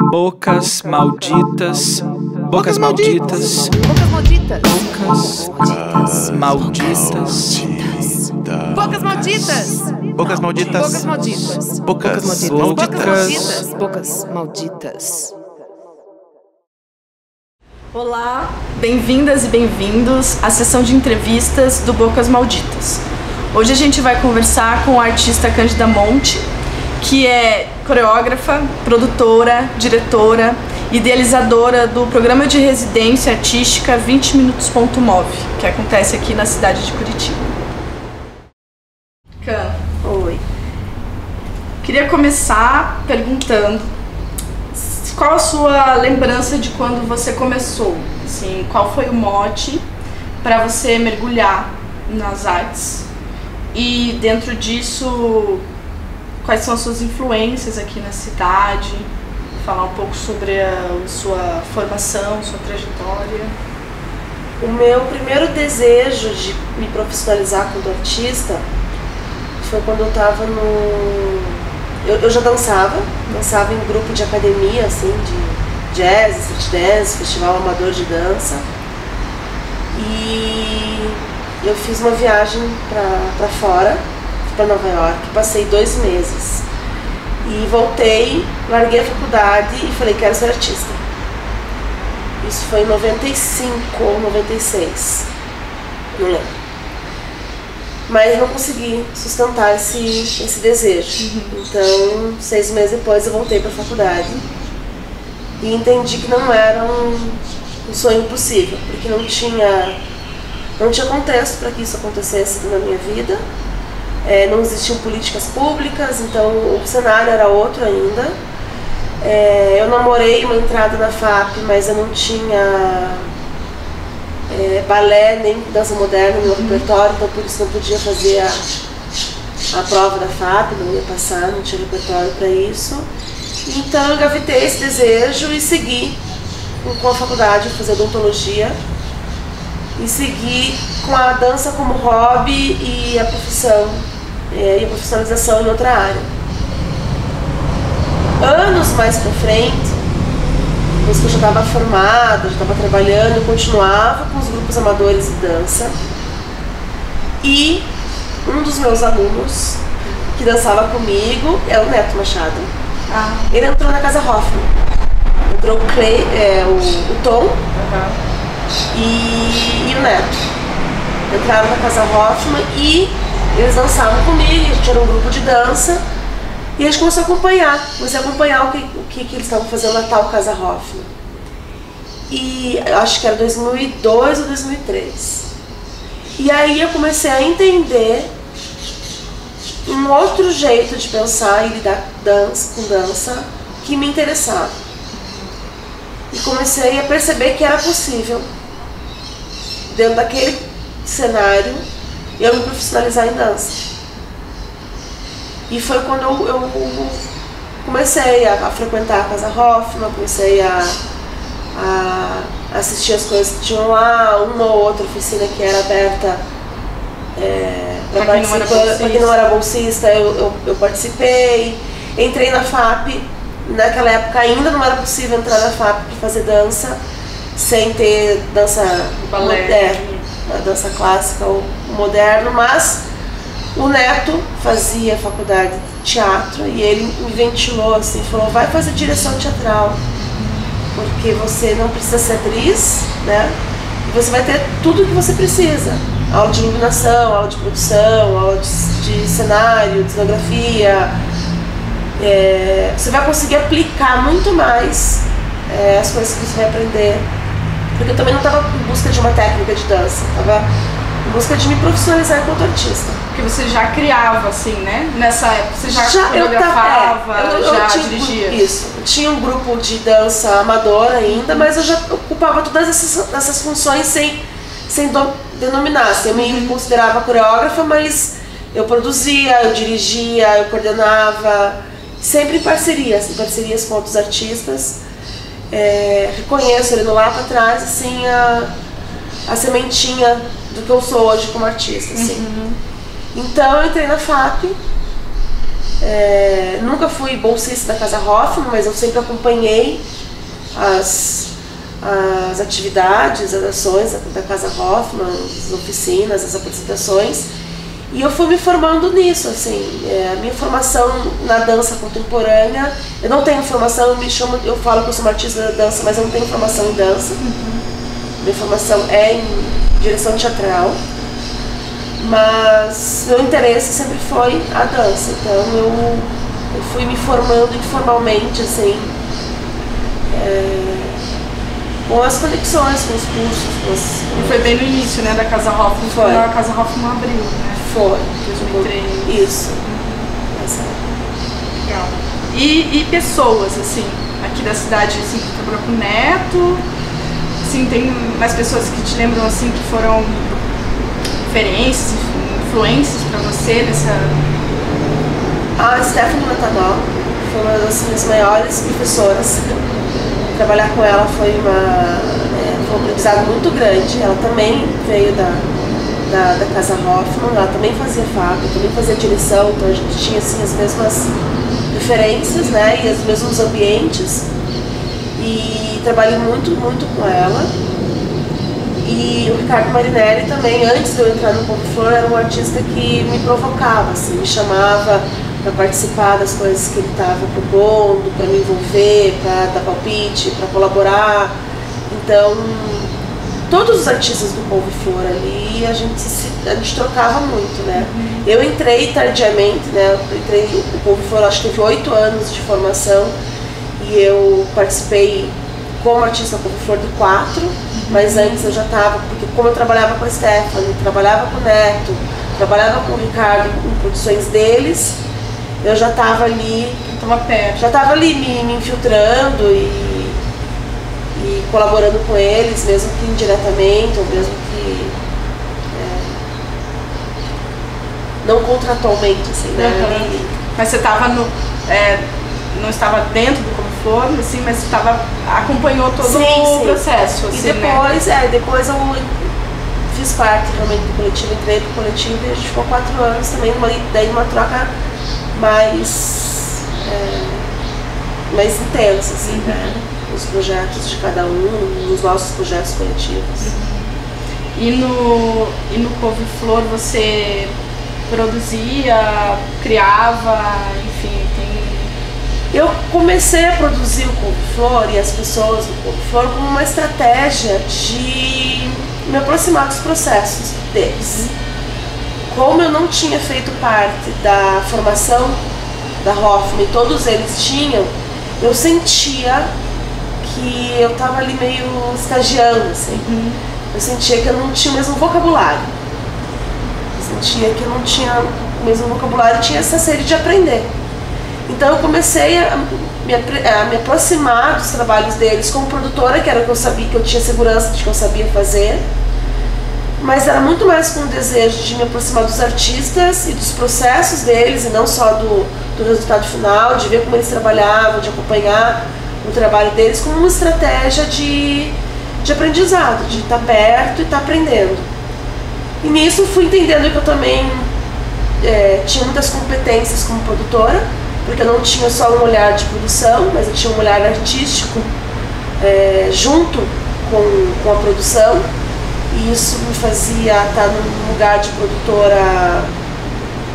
Bocas malditas, bocas malditas, Bocas malditas. bocas malditas, Bocas malditas. Bocas malditas. Bocas malditas. Bocas malditas. malditas. Bocas malditas. Olá, bem-vindas e bem-vindos à sessão de entrevistas do Bocas Malditas. Hoje a gente vai conversar com a artista Cândida Monte, que é coreógrafa, produtora, diretora, idealizadora do programa de residência artística 20 Minutos.move, que acontece aqui na cidade de Curitiba. Can, Oi. queria começar perguntando qual a sua lembrança de quando você começou? Assim, qual foi o mote para você mergulhar nas artes? E dentro disso, quais são as suas influências aqui na cidade? Falar um pouco sobre a sua formação, sua trajetória. O meu primeiro desejo de me profissionalizar como artista foi quando eu estava no... Eu já dançava em grupo de academia, assim, de jazz, street dance, festival amador de dança. E eu fiz uma viagem para fora, para Nova York, passei 2 meses. E voltei, larguei a faculdade e falei, quero ser artista. Isso foi em 95 ou 96, não lembro. Mas não consegui sustentar esse desejo. Então, 6 meses depois eu voltei para a faculdade e entendi que não era um sonho possível, porque não tinha contexto para que isso acontecesse na minha vida. Não existiam políticas públicas, então o cenário era outro ainda. Eu namorei uma entrada na FAP, mas eu não tinha balé nem dança moderna no meu repertório, então por isso não podia fazer a prova da FAP, não ia passar, não tinha repertório para isso. Então eu engavetei esse desejo e segui com a faculdade, fazer odontologia, e segui com a dança como hobby e a profissão, e a profissionalização em outra área. Anos mais pra frente, depois que eu já estava formada, já estava trabalhando, eu continuava com os grupos amadores de dança. E um dos meus alunos, que dançava comigo, é o Neto Machado. Ele entrou na Casa Hoffman. Entrou o Tom e o Neto. Entraram na Casa Hoffman e eles dançavam comigo, a gente era um grupo de dança. E a gente começou a acompanhar, o que eles estavam fazendo na tal Casa Hoffman. E eu acho que era 2002 ou 2003. E aí eu comecei a entender um outro jeito de pensar e lidar com dança que me interessava. E comecei a perceber que era possível, dentro daquele cenário, eu me profissionalizar em dança. E foi quando eu comecei a frequentar a Casa Hoffman, comecei a assistir as coisas que tinham lá, uma ou outra oficina que era aberta para participar. Para quem não era bolsista, eu participei. Entrei na FAP, naquela época ainda não era possível entrar na FAP para fazer dança, sem ter dança a dança clássica ou moderno, mas o Neto fazia faculdade de teatro e ele me ventilou assim, falou, vai fazer direção teatral, porque você não precisa ser atriz, né? E você vai ter tudo o que você precisa. Aula de iluminação, aula de produção, aula de cenário, de cenografia. Você vai conseguir aplicar muito mais as coisas que você vai aprender. Porque eu também não estava em busca de uma técnica de dança, estava em busca de me profissionalizar enquanto artista. Porque você já criava, assim, né? Nessa época, você já coreografava, já dirigia? Isso. Eu tinha um grupo de dança amador ainda, mas eu já ocupava todas essas funções sem denominar. Assim, eu me considerava coreógrafa, mas eu produzia, eu dirigia, eu coordenava, sempre em parcerias com outros artistas. Reconheço ele lá para trás, assim, a sementinha do que eu sou hoje como artista, assim. Então eu entrei na FAP Nunca fui bolsista da Casa Hoffman, mas eu sempre acompanhei as atividades, as ações da Casa Hoffman, as oficinas, as apresentações. E eu fui me formando nisso, assim, a minha formação na dança contemporânea, eu não tenho formação, eu falo que eu sou uma artista da dança, mas eu não tenho formação em dança. Minha formação é em direção teatral, mas meu interesse sempre foi a dança, então eu fui me formando informalmente, assim, com as conexões, com os cursos. E foi bem no início, né, da Casa Hoffman, quando a Casa Hoffman abriu, né? Foi. 2003. Isso. Legal. E pessoas, assim, aqui da cidade, assim, que trabalhou com o Neto, assim, tem mais pessoas que te lembram, assim, que foram referências, influências pra você nessa... A Stephanie Natanal foi uma das minhas maiores professoras. Trabalhar com ela foi um aprendizado muito grande. Ela também veio da Casa Hoffman, ela também fazia fábrica, também fazia direção, então a gente tinha assim, as mesmas referências, né, e os mesmos ambientes. E trabalhei muito com ela. E o Ricardo Marinelli também, antes de eu entrar no Couve-Flor, era um artista que me provocava, assim, me chamava para participar das coisas que ele estava propondo, para me envolver, para dar palpite, para colaborar. Então, todos os artistas do Couve-Flor ali, a gente trocava muito, né? Eu entrei tardiamente, né? O Couve-Flor acho que teve 8 anos de formação e eu participei como artista Couve-Flor de 4, mas antes eu já estava, porque como eu trabalhava com a Stephanie, trabalhava com o Neto, trabalhava com o Ricardo em produções deles, eu já estava ali, já estava ali me infiltrando e colaborando com eles, mesmo que indiretamente, ou mesmo que não contratualmente, assim, né? Mas você estava não estava dentro do Couve-Flor, assim, mas acompanhou todo o processo. Assim, e depois, né? Depois eu fiz parte realmente do coletivo, entrei pro coletivo e a gente ficou 4 anos também, daí uma troca mais intensa, assim, né? Os projetos de cada um, os nossos projetos coletivos. E no Couve-Flor você produzia, criava, enfim, Eu comecei a produzir o Couve-Flor e as pessoas do Couve-Flor como uma estratégia de me aproximar dos processos deles. Como eu não tinha feito parte da formação da Hoffman e todos eles tinham, eu sentia que eu estava ali meio estagiando, assim. Eu sentia que eu não tinha o mesmo vocabulário. Eu sentia que eu não tinha o mesmo vocabulário, eu tinha essa sede de aprender. Então eu comecei a me aproximar dos trabalhos deles como produtora, que era o que eu sabia, que eu tinha segurança de que eu sabia fazer. Mas era muito mais com o desejo de me aproximar dos artistas e dos processos deles, e não só do resultado final, de ver como eles trabalhavam, de acompanhar o trabalho deles como uma estratégia de aprendizado, de estar perto e estar aprendendo. E nisso fui entendendo que eu também tinha muitas competências como produtora, porque eu não tinha só um olhar de produção, mas eu tinha um olhar artístico junto com a produção. E isso me fazia estar num lugar de produtora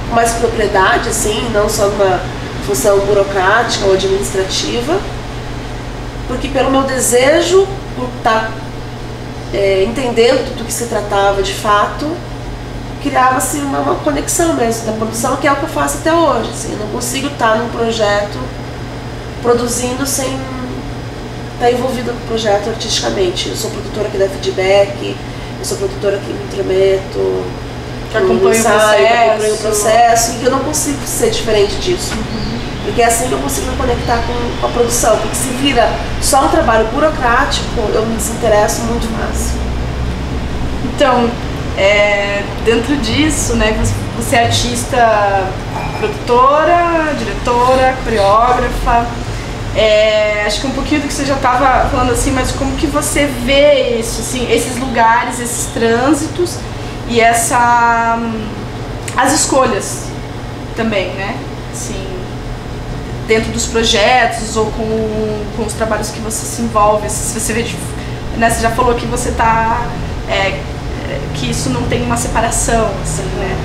com mais propriedade, assim, não só numa função burocrática ou administrativa, porque pelo meu desejo, por estar entendendo do que se tratava de fato, criava-se uma conexão mesmo da produção, que é o que eu faço até hoje. Assim, eu não consigo estar num projeto produzindo sem estar envolvida no projeto artisticamente. Eu sou produtora que dá feedback, eu sou produtora que me intrometo, que acompanha o processo, e eu não consigo ser diferente disso. Porque é assim que eu consigo me conectar com a produção, porque se vira só um trabalho burocrático, eu me desinteresso muito fácil. Então, dentro disso, né, você é artista, produtora, diretora, coreógrafa. Acho que um pouquinho do que você já estava falando assim, mas como que você vê isso, assim, esses lugares, esses trânsitos e as escolhas também, né? assim, dentro dos projetos ou com os trabalhos que você se envolve? Se você vê, né, você já falou que você que isso não tem uma separação, assim, né?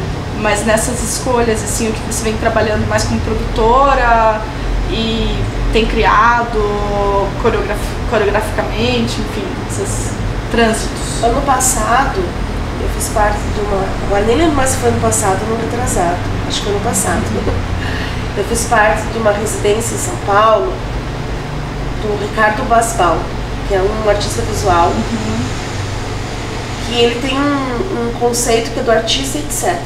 Mas nessas escolhas, assim, o que você vem trabalhando mais como produtora e tem criado coreograficamente, enfim, esses trânsitos. Ano passado, eu fiz parte de uma... Agora nem lembro mais se foi ano passado ou ano retrasado. Acho que foi ano passado. Eu fiz parte de uma residência em São Paulo do Ricardo Basbal, que é um artista visual. Que ele tem um conceito que é do artista, etc.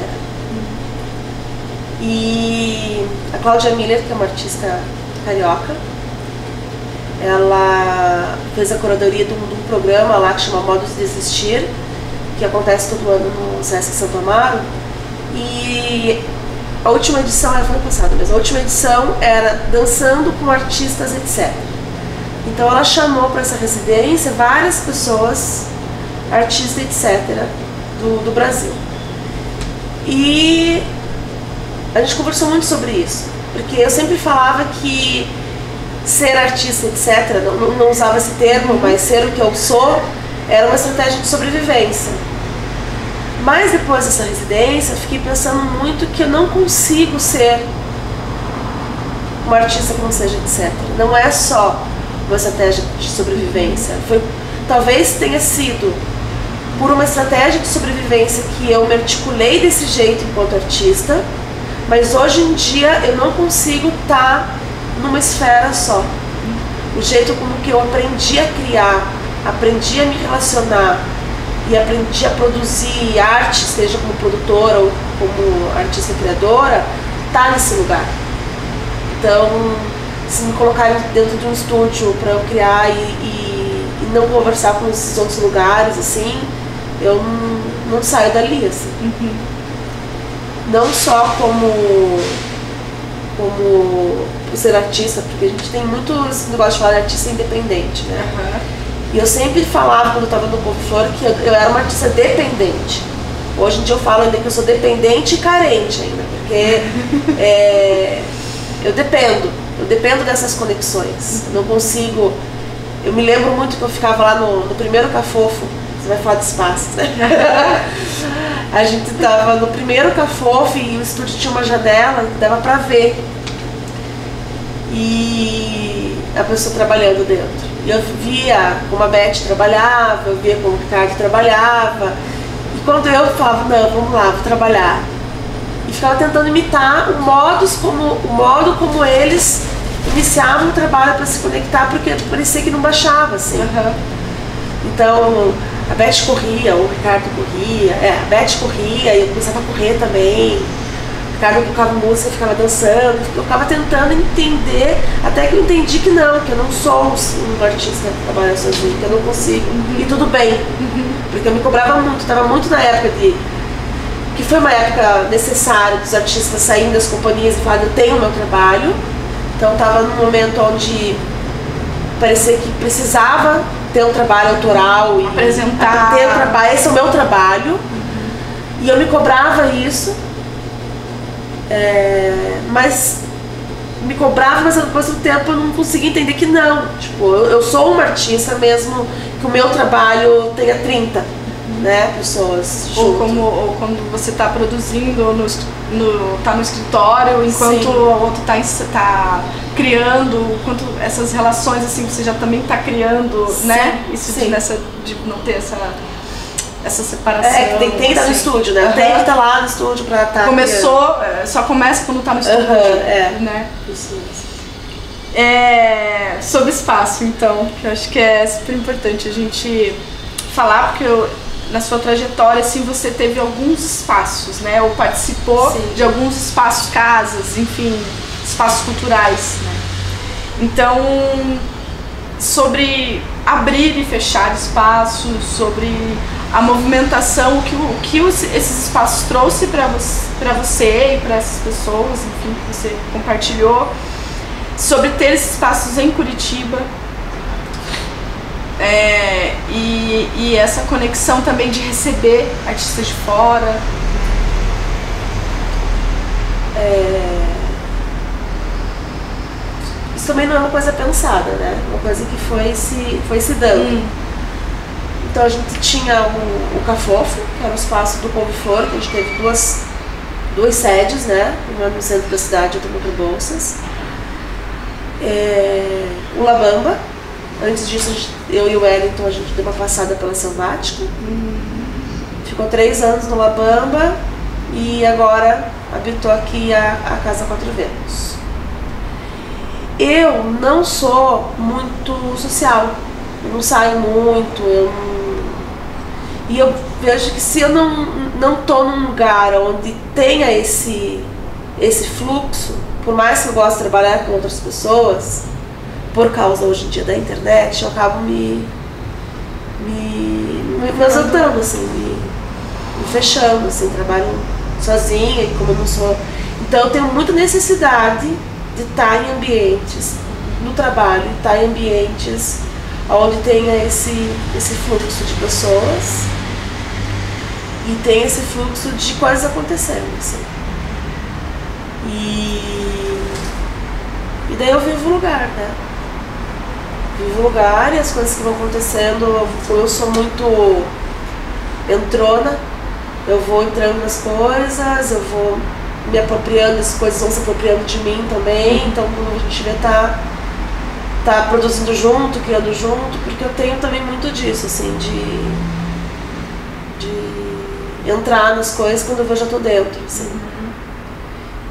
E a Cláudia Miller, que é uma artista carioca, ela fez a curadoria de um programa lá que chama Modos de Existir, que acontece todo ano no Sesc Santo Amaro. E a última edição, ela foi ano passado, mas a última edição era dançando com artistas, etc. Então ela chamou para essa residência várias pessoas, artistas, etc., do Brasil. E a gente conversou muito sobre isso, porque eu sempre falava que ser artista, etc., não usava esse termo, mas ser o que eu sou, era uma estratégia de sobrevivência. Mas depois dessa residência, eu fiquei pensando muito que eu não consigo ser uma artista que não seja etc. Não é só uma estratégia de sobrevivência. Talvez tenha sido por uma estratégia de sobrevivência que eu me articulei desse jeito enquanto artista, mas hoje em dia eu não consigo estar numa esfera só. O jeito como que eu aprendi a criar, aprendi a me relacionar e aprendi a produzir arte, seja como produtora ou como artista criadora, tá nesse lugar. Então, se me colocarem dentro de um estúdio para eu criar e não conversar com esses outros lugares, assim, eu não saio dali, assim. Não só como ser artista, porque a gente tem muito esse negócio de falar de artista independente, né? E eu sempre falava, quando eu estava no Couve-Flor, que eu era uma artista dependente. Hoje em dia eu falo ainda que eu sou dependente e carente ainda, porque eu dependo dessas conexões. Eu não consigo... Eu me lembro muito que eu ficava lá no primeiro Cafofo. Você vai falar de espaços, né? A gente tava no primeiro Cafofo e o estúdio tinha uma janela que dava pra ver. E a pessoa trabalhando dentro. E eu via como a Beth trabalhava, eu via como o Ricardo trabalhava. E quando eu falava, não, vamos lá, vou trabalhar. E ficava tentando imitar o modo como eles iniciavam o trabalho para se conectar, porque parecia que não baixava, assim. Então, a Beth corria, o Ricardo corria, a Beth corria e eu começava a correr também. O Ricardo colocava música, ficava dançando, eu ficava tentando entender, até que eu entendi que eu não sou um artista que trabalha sozinho, que eu não consigo. E tudo bem, porque eu me cobrava muito, estava muito na época que foi uma época necessária dos artistas saírem das companhias e falarem, eu tenho o meu trabalho. Então estava num momento onde parecia que precisava ter um trabalho autoral e apresentar, ter um trabalho, esse é o meu trabalho. E eu me cobrava isso, mas me cobrava, mas ao mesmo tempo eu não conseguia entender que não. Tipo, eu sou uma artista mesmo que o meu trabalho tenha 30 pessoas junto. Ou quando você está produzindo, tá no escritório, enquanto o outro tá criando, enquanto essas relações, assim, você já também está criando, né? Isso de não ter essa separação. Que tem que estar no estúdio, né? Tem que estar lá no estúdio para estar só começa quando está no estúdio, né? Isso. Sobre espaço, então, que eu acho que é super importante a gente falar, porque na sua trajetória, assim, você teve alguns espaços, né? Ou participou de alguns espaços, casas, enfim, espaços culturais, né? Então, sobre abrir e fechar espaços, sobre a movimentação, o que esses espaços trouxe para você e para essas pessoas, enfim, que você compartilhou, sobre ter esses espaços em Curitiba. E essa conexão também de receber artistas de fora. isso também não é uma coisa pensada, né? Uma coisa que foi se dando. Então a gente tinha o Cafofo, que era o espaço do Couve-Flor, que a gente teve duas sedes, né? Uma no centro da cidade e outra no Rebouças. O Labamba. Antes disso, eu e o Wellington, a gente deu uma passada pela Selvático. Ficou 3 anos no Labamba e agora habitou aqui a Casa Quatro Ventos. Eu não sou muito social, eu não saio muito, e eu vejo que se eu não tô num lugar onde tenha esse fluxo, por mais que eu goste de trabalhar com outras pessoas, por causa hoje em dia da internet, eu acabo me exaltando, assim, me fechando, assim, trabalho sozinha, e como eu não sou... Então eu tenho muita necessidade de estar em ambientes, no trabalho, estar em ambientes onde tenha esse fluxo de pessoas e tenha esse fluxo de coisas acontecendo, assim. E daí eu vivo o lugar, né? Vivo o lugar e as coisas que vão acontecendo, eu sou muito entrona, eu vou entrando nas coisas, eu vou me apropriando, as coisas vão se apropriando de mim também, então a gente vai tá produzindo junto, criando junto, porque eu tenho também muito disso, assim, de entrar nas coisas quando eu já tô dentro, assim.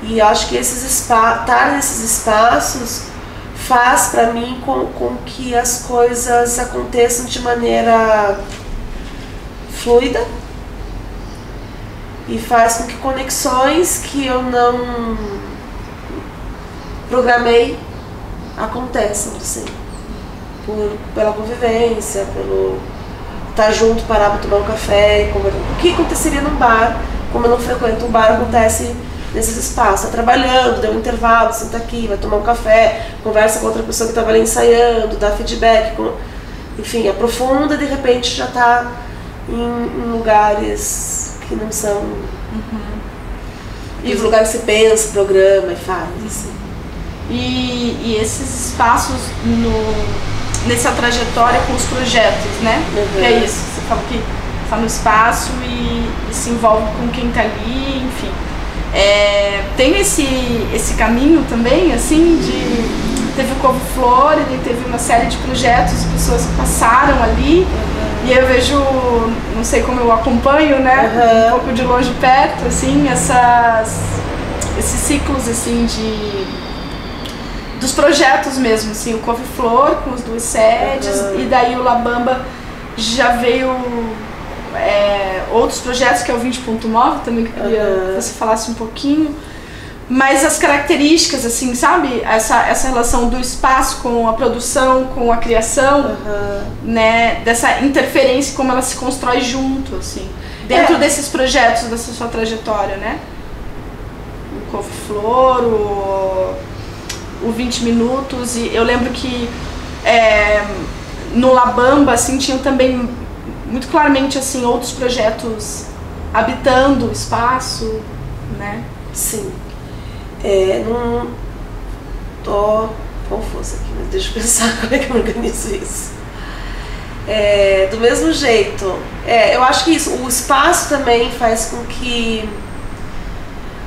E acho que estar nesses espaços faz para mim com que as coisas aconteçam de maneira fluida e faz com que conexões que eu não programei aconteçam, assim, pela convivência, pelo estar junto, parar para tomar um café, o que aconteceria num bar, como eu não frequento um bar, acontece nesses espaços, tá trabalhando, deu um intervalo, senta aqui, vai tomar um café, conversa com outra pessoa que estava ali ensaiando, dá feedback, enfim, aprofunda, de repente já está em lugares que não são... E os lugares que você pensa, programa e faz, assim. E esses espaços nessa trajetória com os projetos, né? Que é isso, você fala que está no espaço e se envolve com quem está ali, enfim. Tem esse caminho também, assim, teve o Couve-Flor e teve uma série de projetos, pessoas que passaram ali, e eu vejo, não sei como eu acompanho, né, um pouco de longe perto, assim, esses ciclos, assim, dos projetos mesmo, assim, o Couve-Flor com as 2 sedes, e daí o Labamba já veio... outros projetos, que é o 20.9 também, que eu queria que você falasse um pouquinho, mas as características, assim, sabe, essa relação do espaço com a produção, com a criação, né, dessa interferência, como ela se constrói junto, assim, dentro desses projetos, dessa sua trajetória, né, o Couve-Flor, o 20 Minutos, e eu lembro que no Labamba, assim, tinham também muito claramente, assim, outros projetos habitando o espaço, né? Sim. Não tô confusa aqui, mas deixa eu pensar como é que eu organizo isso. Do mesmo jeito, eu acho que isso, o espaço também faz com que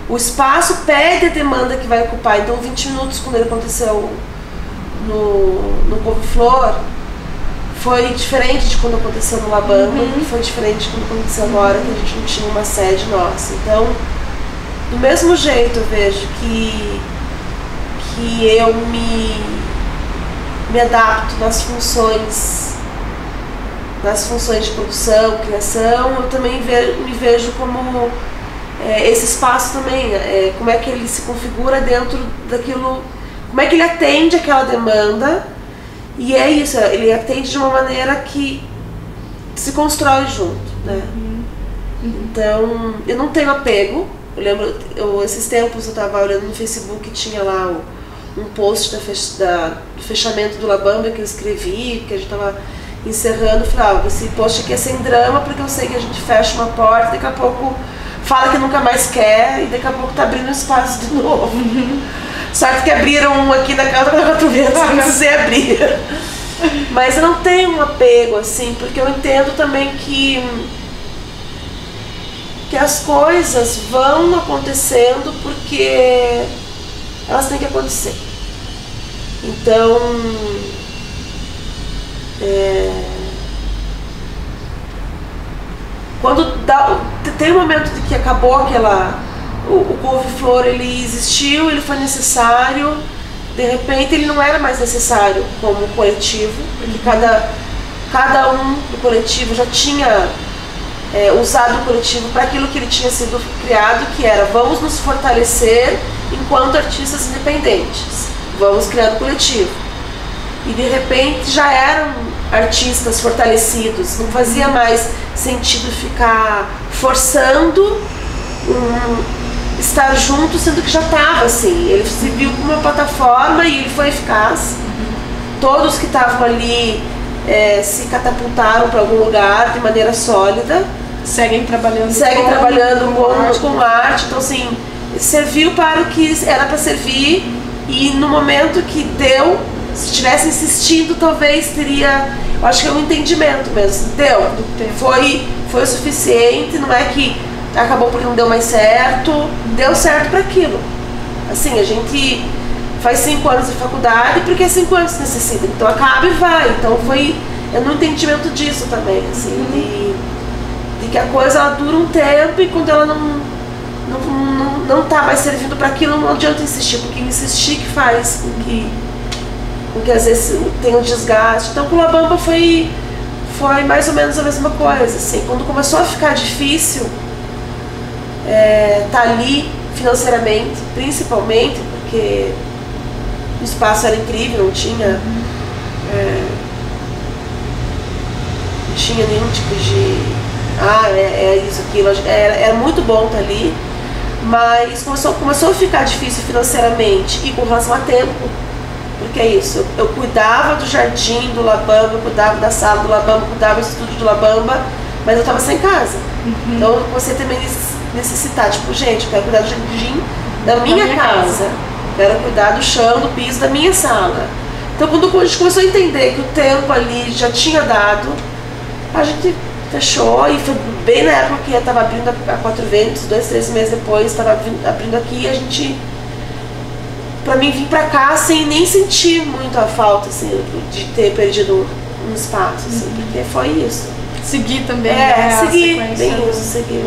o espaço pede a demanda que vai ocupar. Então, 20 minutos, quando ele aconteceu no Couve-Flor, foi diferente de quando aconteceu no Labamba, foi diferente de quando aconteceu agora, que a gente não tinha uma sede nossa. Então, do mesmo jeito, eu vejo que eu me adapto nas funções de produção, criação, eu também me vejo como esse espaço também, como é que ele se configura dentro daquilo, como é que ele atende aquela demanda. E é isso, ele atende de uma maneira que se constrói junto, né? Então, eu não tenho apego. Eu lembro, esses tempos eu estava olhando no Facebook, tinha lá um post do fechamento do Labamba que eu escrevi, que a gente estava encerrando. Eu falei, esse post aqui é sem drama, porque eu sei que a gente fecha uma porta, daqui a pouco fala que nunca mais quer, e daqui a pouco tá abrindo espaço de novo. Sorte que abriram um aqui na casa da 4 vezes, não precisei abrir. Mas eu não tenho um apego, assim, porque eu entendo também que as coisas vão acontecendo porque elas têm que acontecer. Então, quando tem um momento de que acabou o couve-flor, ele existiu, ele foi necessário, de repente ele não era mais necessário como coletivo, porque cada um do coletivo já tinha usado o coletivo para aquilo que ele tinha sido criado, que era: vamos nos fortalecer enquanto artistas independentes, vamos criar um coletivo. E de repente já eram artistas fortalecidos, não fazia mais sentido ficar forçando estar junto, sendo que já estava assim. Ele se viu como uma plataforma e ele foi eficaz. Todos que estavam ali se catapultaram para algum lugar de maneira sólida. Seguem trabalhando com arte. Então, assim, serviu para o que era para servir, e no momento que deu, se tivesse insistindo, talvez teria, eu acho que é um entendimento mesmo. Deu, foi o suficiente, não é que acabou porque não deu mais certo, deu certo para aquilo. Assim, a gente faz 5 anos de faculdade porque 5 anos necessita, então acaba e vai. Então foi no entendimento disso também, assim, de que a coisa ela dura um tempo, e quando ela não tá mais servindo para aquilo, não adianta insistir, porque insistir que faz com que às vezes tem um desgaste. Então com o La Bamba foi mais ou menos a mesma coisa, assim. Quando começou a ficar difícil tá ali financeiramente, principalmente porque o espaço era incrível, não tinha nenhum tipo de isso, aquilo, era muito bom estar ali, mas começou a ficar difícil financeiramente e com relação a tempo, porque é isso, eu cuidava do jardim do La Bamba, eu cuidava da sala do La Bamba, eu cuidava do estúdio do La Bamba, mas eu estava sem casa. Então eu comecei também necessitar, tipo, gente, eu quero cuidar do jardim da minha casa, quero cuidar do chão, do piso da minha sala. Então quando a gente começou a entender que o tempo ali já tinha dado, a gente fechou, e foi bem na época que eu estava abrindo a 4 Ventos, 2, 3 meses depois, estava abrindo aqui, e a gente, pra mim, vim pra cá sem nem sentir muito a falta, assim, de ter perdido um espaço, assim, porque foi isso. Seguir também, seguir, bem isso, seguir.